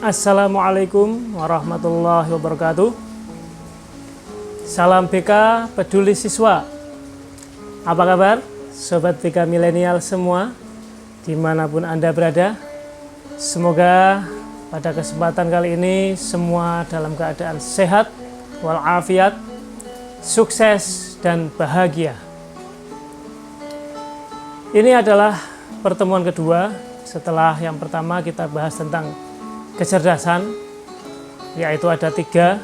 Assalamualaikum warahmatullahi wabarakatuh. Salam BK peduli siswa. Apa kabar Sobat BK milenial semua dimanapun Anda berada? Semoga pada kesempatan kali ini semua dalam keadaan sehat walafiat, sukses dan bahagia. Ini adalah pertemuan kedua setelah yang pertama kita bahas tentang kecerdasan, yaitu ada 3: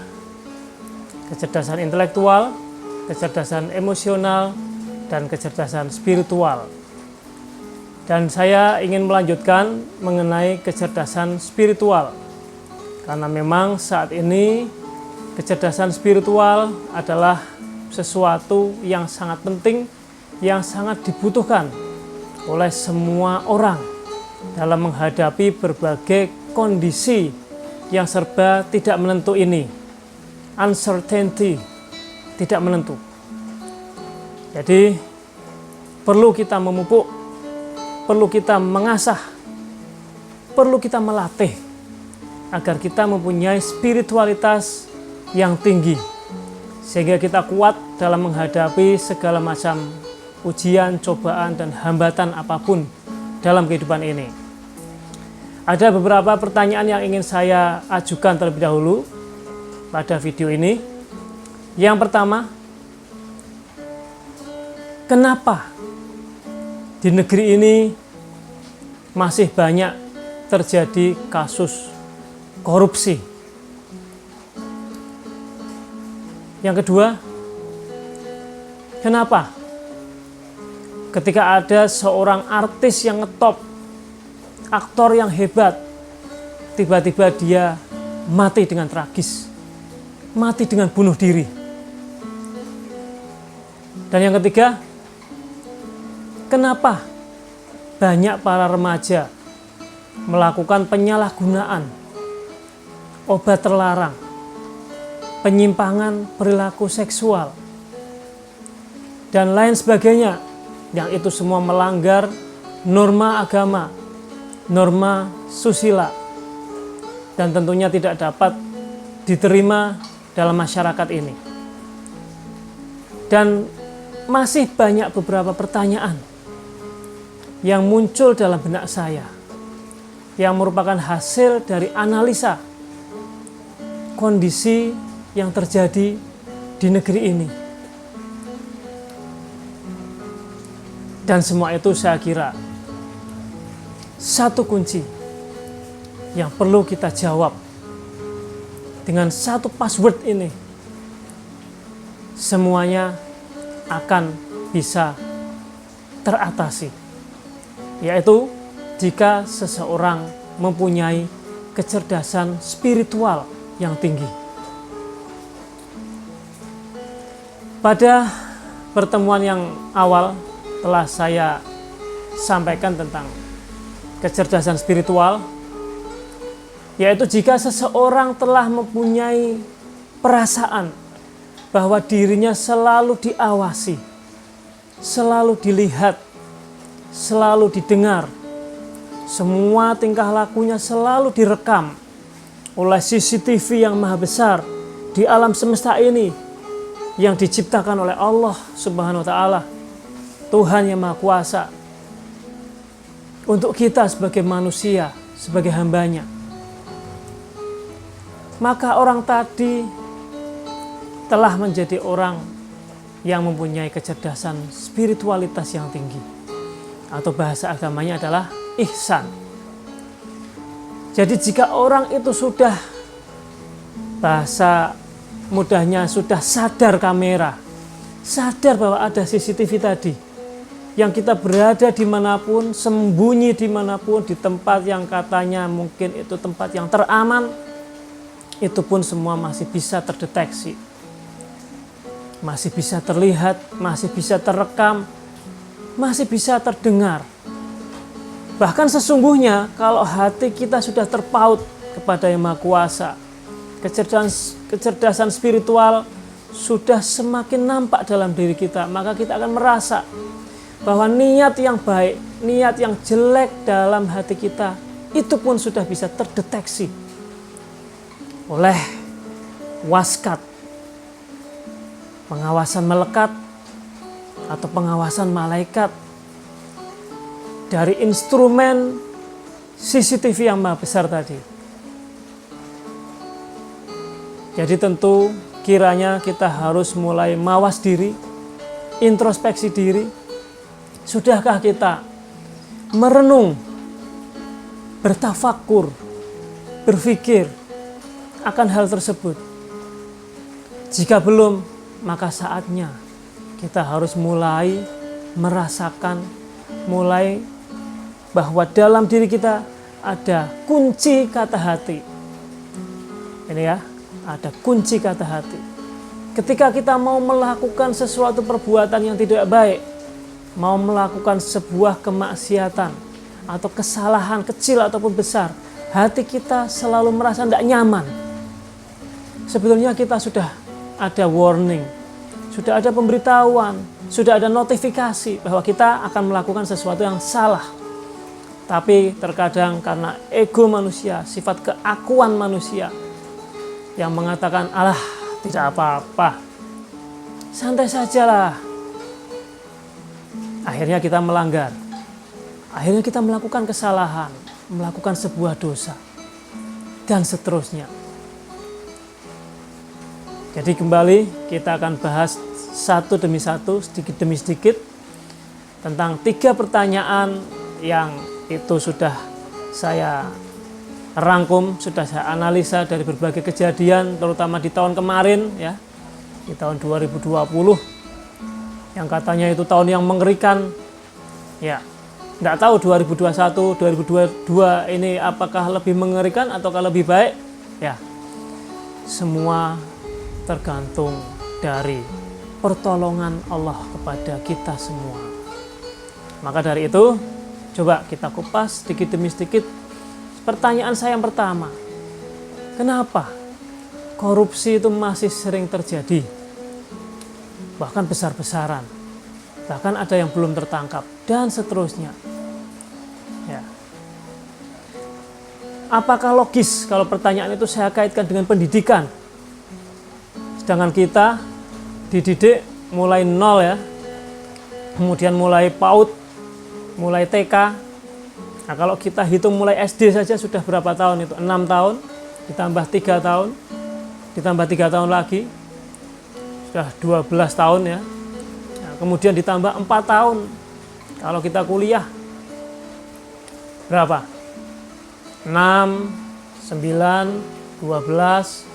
kecerdasan intelektual, kecerdasan emosional, dan kecerdasan spiritual. Dan saya ingin melanjutkan mengenai kecerdasan spiritual, karena memang saat ini kecerdasan spiritual adalah sesuatu yang sangat penting, yang sangat dibutuhkan oleh semua orang dalam menghadapi berbagai kondisi yang serba tidak menentu ini. Uncertainty, tidak menentu. Jadi perlu kita memupuk, perlu kita mengasah, perlu kita melatih agar kita mempunyai spiritualitas yang tinggi, sehingga kita kuat dalam menghadapi segala macam ujian, cobaan, dan hambatan apapun dalam kehidupan ini. Ada beberapa pertanyaan yang ingin saya ajukan terlebih dahulu pada video ini. Yang pertama, kenapa di negeri ini masih banyak terjadi kasus korupsi? Yang kedua, kenapa ketika ada seorang artis yang ngetop, aktor yang hebat, tiba-tiba dia mati dengan tragis, mati dengan bunuh diri? Dan yang ketiga, kenapa banyak para remaja melakukan penyalahgunaan obat terlarang, penyimpangan perilaku seksual, dan lain sebagainya, yang itu semua melanggar norma agama, norma susila, dan tentunya tidak dapat diterima dalam masyarakat ini. Dan masih banyak beberapa pertanyaan yang muncul dalam benak saya, yang merupakan hasil dari analisa kondisi yang terjadi di negeri ini. Dan semua itu saya kira satu kunci yang perlu kita jawab dengan satu password ini, semuanya akan bisa teratasi, yaitu jika seseorang mempunyai kecerdasan spiritual yang tinggi. Pada pertemuan yang awal telah saya sampaikan tentang kecerdasan spiritual, yaitu jika seseorang telah mempunyai perasaan bahwa dirinya selalu diawasi, selalu dilihat, selalu didengar, semua tingkah lakunya selalu direkam oleh CCTV yang maha besar di alam semesta ini, yang diciptakan oleh Allah Subhanahu wa Ta'ala, Tuhan yang Maha Kuasa, untuk kita sebagai manusia, sebagai hambanya. Maka orang tadi telah menjadi orang yang mempunyai kecerdasan spiritualitas yang tinggi, atau bahasa agamanya adalah ihsan. Jadi jika orang itu sudah, bahasa mudahnya, sudah sadar kamera, sadar bahwa ada CCTV tadi, yang kita berada dimanapun, sembunyi dimanapun, di tempat yang katanya mungkin itu tempat yang teraman, itu pun semua masih bisa terdeteksi, masih bisa terlihat, masih bisa terekam, masih bisa terdengar. Bahkan sesungguhnya kalau hati kita sudah terpaut kepada Yang Maha Kuasa, kecerdasan spiritual sudah semakin nampak dalam diri kita, maka kita akan merasa bahwa niat yang baik, niat yang jelek dalam hati kita, itu pun sudah bisa terdeteksi oleh waskat, pengawasan melekat atau pengawasan malaikat dari instrumen CCTV yang maha besar tadi. Jadi tentu kiranya kita harus mulai mawas diri, introspeksi diri. Sudahkah kita merenung, bertafakur, berpikir akan hal tersebut? Jika belum, maka saatnya kita harus mulai merasakan, mulai bahwa dalam diri kita ada kunci kata hati. Ini ya, ada kunci kata hati. Ketika kita mau melakukan sesuatu perbuatan yang tidak baik, mau melakukan sebuah kemaksiatan atau kesalahan kecil ataupun besar, hati kita selalu merasa tidak nyaman. Sebetulnya kita sudah ada warning, sudah ada pemberitahuan, sudah ada notifikasi bahwa kita akan melakukan sesuatu yang salah. Tapi terkadang karena ego manusia, sifat keakuan manusia yang mengatakan, alah tidak apa-apa, santai sajalah. Akhirnya kita melanggar, akhirnya kita melakukan kesalahan, melakukan sebuah dosa, dan seterusnya. Jadi kembali kita akan bahas satu demi satu, sedikit demi sedikit, tentang 3 pertanyaan yang itu sudah saya rangkum, sudah saya analisa dari berbagai kejadian, terutama di tahun kemarin ya, di tahun 2020, yang katanya itu tahun yang mengerikan. Ya, nggak tahu 2021, 2022 ini apakah lebih mengerikan ataukah lebih baik? Ya, semua tergantung dari pertolongan Allah kepada kita semua. Maka dari itu, coba kita kupas sedikit demi sedikit. Pertanyaan saya yang pertama, kenapa korupsi itu masih sering terjadi? Bahkan besar-besaran, bahkan ada yang belum tertangkap, dan seterusnya. Ya. Apakah logis kalau pertanyaan itu saya kaitkan dengan pendidikan? Sedangkan kita dididik mulai nol ya, kemudian mulai PAUD, mulai TK. Nah, kalau kita hitung mulai SD saja sudah berapa tahun itu? 6 tahun, ditambah 3 tahun, ditambah 3 tahun lagi, sudah 12 tahun ya. Nah, kemudian ditambah 4 tahun. Kalau kita kuliah, berapa? 6, 9, 12,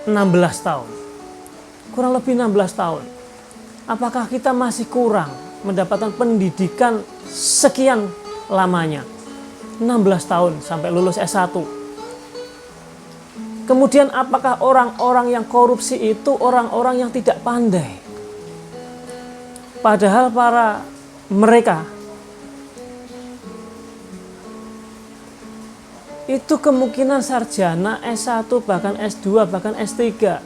16 tahun. Kurang lebih 16 tahun. Apakah kita masih kurang mendapatkan pendidikan sekian lamanya? 16 tahun sampai lulus S1. Kemudian apakah orang-orang yang korupsi itu orang-orang yang tidak pandai? Padahal mereka itu kemungkinan sarjana S1, bahkan S2, bahkan S3.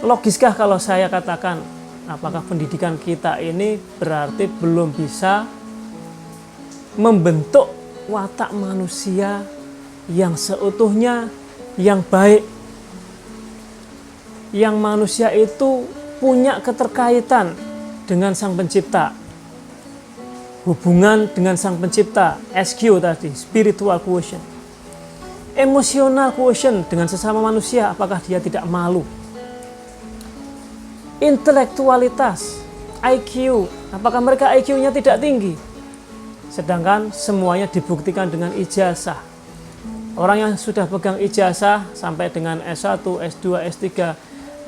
Logiskah kalau saya katakan, apakah pendidikan kita ini berarti belum bisa membentuk watak manusia yang seutuhnya, yang baik, yang manusia itu punya keterkaitan dengan Sang Pencipta, hubungan dengan Sang Pencipta, SQ tadi, spiritual quotient, emotional quotient dengan sesama manusia, apakah dia tidak malu, intelektualitas, IQ, apakah mereka IQ-nya tidak tinggi, sedangkan semuanya dibuktikan dengan ijazah. Orang yang sudah pegang ijazah sampai dengan S1, S2, S3,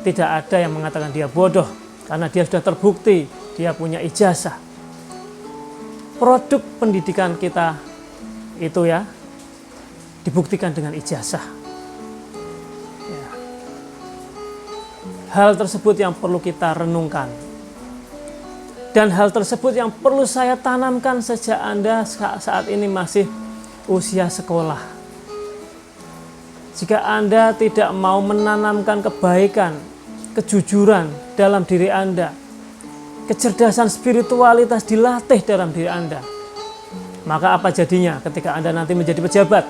tidak ada yang mengatakan dia bodoh, karena dia sudah terbukti, dia punya ijazah. Produk pendidikan kita itu ya, dibuktikan dengan ijazah. Ya. Hal tersebut yang perlu kita renungkan. Dan hal tersebut yang perlu saya tanamkan sejak Anda saat ini masih usia sekolah. Jika Anda tidak mau menanamkan kebaikan, kejujuran dalam diri Anda, kecerdasan spiritualitas dilatih dalam diri Anda, maka apa jadinya ketika Anda nanti menjadi pejabat?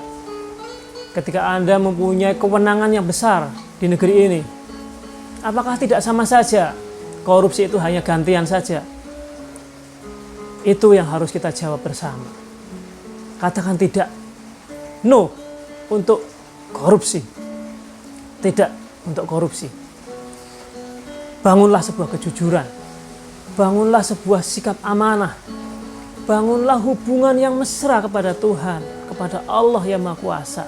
ketika Anda mempunyai kewenangan yang besar di negeri ini, apakah tidak sama saja korupsi itu hanya gantian saja? Itu yang harus kita jawab bersama. Katakan tidak, no untuk korupsi, tidak untuk korupsi. Bangunlah sebuah kejujuran, bangunlah sebuah sikap amanah, bangunlah hubungan yang mesra kepada Tuhan, kepada Allah yang Maha Kuasa.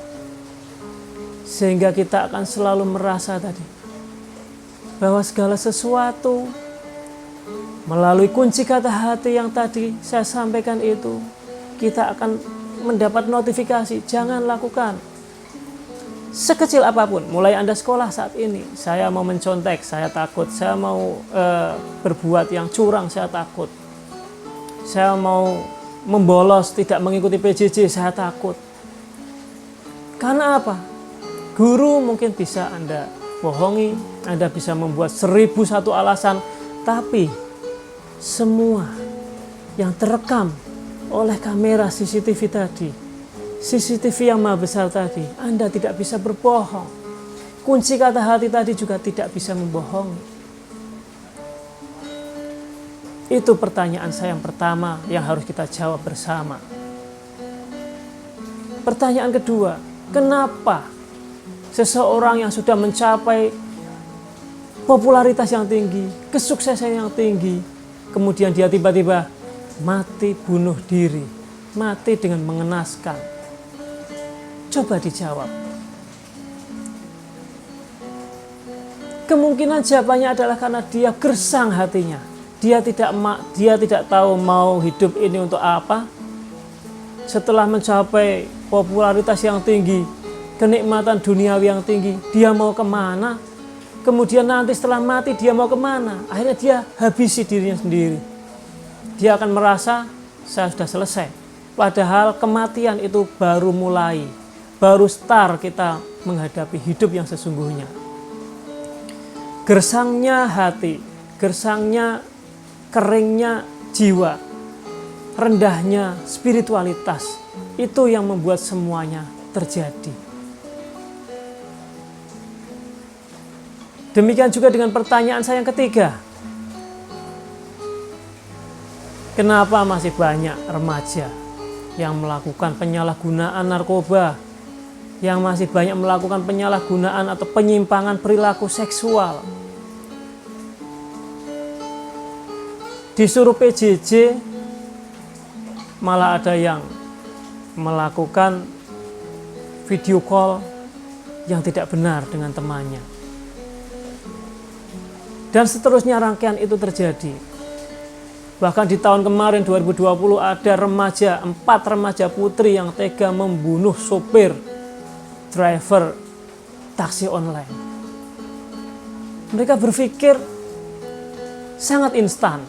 Sehingga kita akan selalu merasa tadi, bahwa segala sesuatu melalui kunci kata hati yang tadi saya sampaikan itu, kita akan mendapat notifikasi, jangan lakukan. Sekecil apapun, mulai Anda sekolah saat ini, saya mau mencontek, saya takut, saya mau berbuat yang curang, saya takut, saya mau membolos, tidak mengikuti PJJ, saya takut. Karena apa? Guru mungkin bisa Anda bohongi, Anda bisa membuat 1001 alasan, tapi semua yang terekam oleh kamera CCTV tadi, CCTV yang maha besar tadi, Anda tidak bisa berbohong. Kunci kata hati tadi juga tidak bisa membohongi. Itu pertanyaan saya yang pertama yang harus kita jawab bersama. Pertanyaan kedua, kenapa seseorang yang sudah mencapai popularitas yang tinggi, kesuksesan yang tinggi, kemudian dia tiba-tiba mati bunuh diri, mati dengan mengenaskan? Coba dijawab. Kemungkinan jawabannya adalah karena dia gersang hatinya. Dia tidak tahu mau hidup ini untuk apa. Setelah mencapai popularitas yang tinggi, kenikmatan duniawi yang tinggi, dia mau kemana? Kemudian nanti setelah mati dia mau kemana? Akhirnya dia habisi dirinya sendiri. Dia akan merasa saya sudah selesai. Padahal kematian itu baru mulai. Baru start kita menghadapi hidup yang sesungguhnya. Gersangnya hati, gersangnya keringnya jiwa, rendahnya spiritualitas, itu yang membuat semuanya terjadi. Demikian juga dengan pertanyaan saya yang ketiga. Kenapa masih banyak remaja yang melakukan penyalahgunaan narkoba, yang masih banyak melakukan penyalahgunaan atau penyimpangan perilaku seksual? Disuruh PJJ, malah ada yang melakukan video call yang tidak benar dengan temannya. Dan seterusnya rangkaian itu terjadi. Bahkan di tahun kemarin 2020 ada 4 remaja putri yang tega membunuh sopir driver taksi online. Mereka berpikir sangat instan.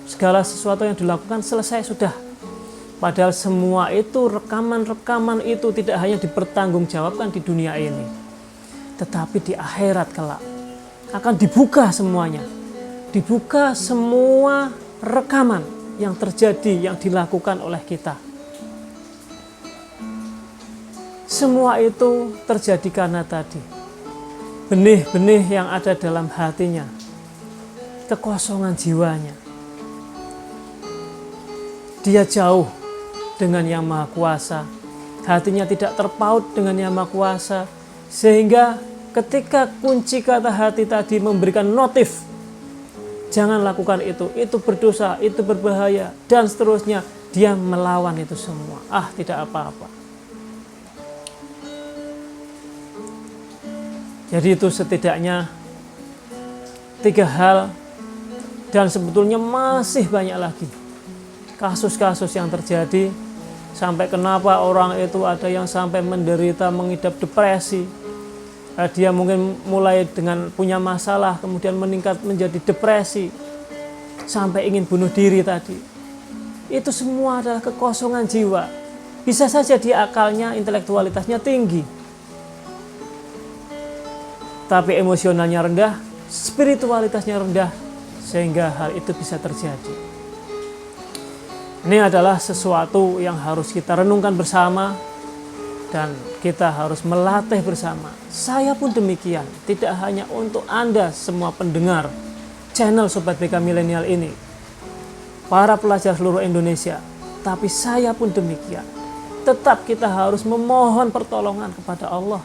Segala sesuatu yang dilakukan selesai sudah. Padahal semua itu, rekaman-rekaman itu tidak hanya dipertanggungjawabkan di dunia ini, tetapi di akhirat kelak akan dibuka semuanya. Dibuka semua rekaman yang terjadi, yang dilakukan oleh kita. Semua itu terjadi karena tadi benih-benih yang ada dalam hatinya, kekosongan jiwanya. Dia jauh dengan Yang Maha Kuasa, hatinya tidak terpaut dengan Yang Maha Kuasa, sehingga ketika kunci kata hati tadi memberikan notif, jangan lakukan itu berdosa, itu berbahaya, dan seterusnya, dia melawan itu semua. Tidak apa-apa. Jadi itu setidaknya 3 hal, dan sebetulnya masih banyak lagi kasus-kasus yang terjadi, sampai kenapa orang itu ada yang sampai menderita, mengidap depresi. Dia mungkin mulai dengan punya masalah, kemudian meningkat menjadi depresi, sampai ingin bunuh diri tadi. Itu semua adalah kekosongan jiwa. Bisa saja dia akalnya, intelektualitasnya tinggi, tapi emosionalnya rendah, spiritualitasnya rendah, sehingga hal itu bisa terjadi. Ini adalah sesuatu yang harus kita renungkan bersama, dan kita harus melatih bersama. Saya pun demikian, tidak hanya untuk Anda semua pendengar channel Sobat BK Milenial ini, para pelajar seluruh Indonesia, tapi saya pun demikian. Tetap kita harus memohon pertolongan kepada Allah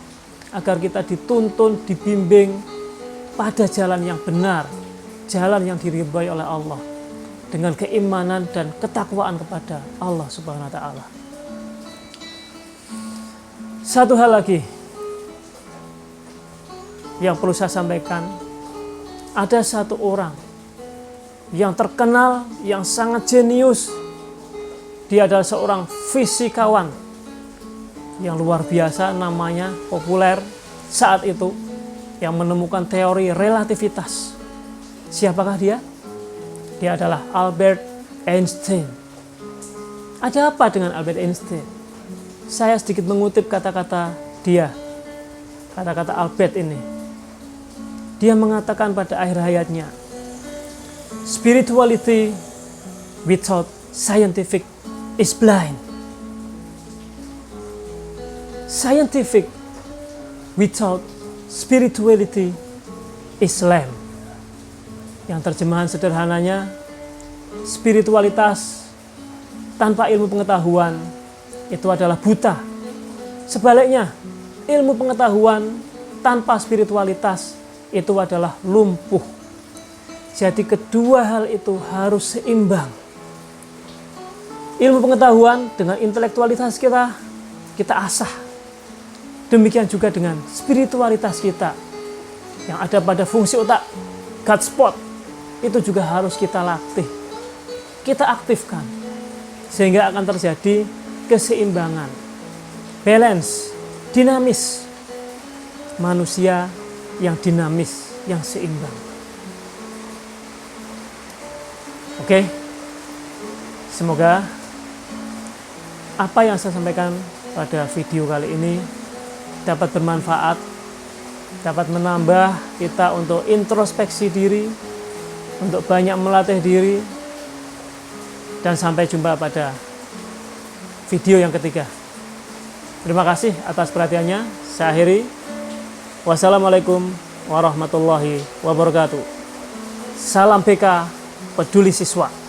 agar kita dituntun, dibimbing pada jalan yang benar, jalan yang diridhai oleh Allah, dengan keimanan dan ketakwaan kepada Allah Subhanahu wa taala. Satu hal lagi yang perlu saya sampaikan, ada satu orang yang terkenal, yang sangat jenius. Dia adalah seorang fisikawan yang luar biasa, namanya populer saat itu, yang menemukan teori relativitas. Siapakah dia? Dia adalah Albert Einstein. Ada apa dengan Albert Einstein? Saya sedikit mengutip kata-kata dia, kata-kata Albert ini. Dia mengatakan pada akhir hayatnya, spirituality without scientific is blind. Scientific without spirituality is lamp. Yang terjemahan sederhananya, spiritualitas tanpa ilmu pengetahuan itu adalah buta. Sebaliknya, ilmu pengetahuan tanpa spiritualitas itu adalah lumpuh. Jadi kedua hal itu harus seimbang. Ilmu pengetahuan dengan intelektualitas kita asah. Demikian juga dengan spiritualitas kita yang ada pada fungsi otak, God spot, itu juga harus kita latih, kita aktifkan, sehingga akan terjadi keseimbangan, balance, dinamis. Manusia yang dinamis, yang seimbang. Oke, semoga apa yang saya sampaikan pada video kali ini dapat bermanfaat, dapat menambah kita untuk introspeksi diri, untuk banyak melatih diri, dan sampai jumpa pada video yang ketiga. Terima kasih atas perhatiannya. Saya akhiri. Wassalamualaikum warahmatullahi wabarakatuh. Salam BK, peduli siswa.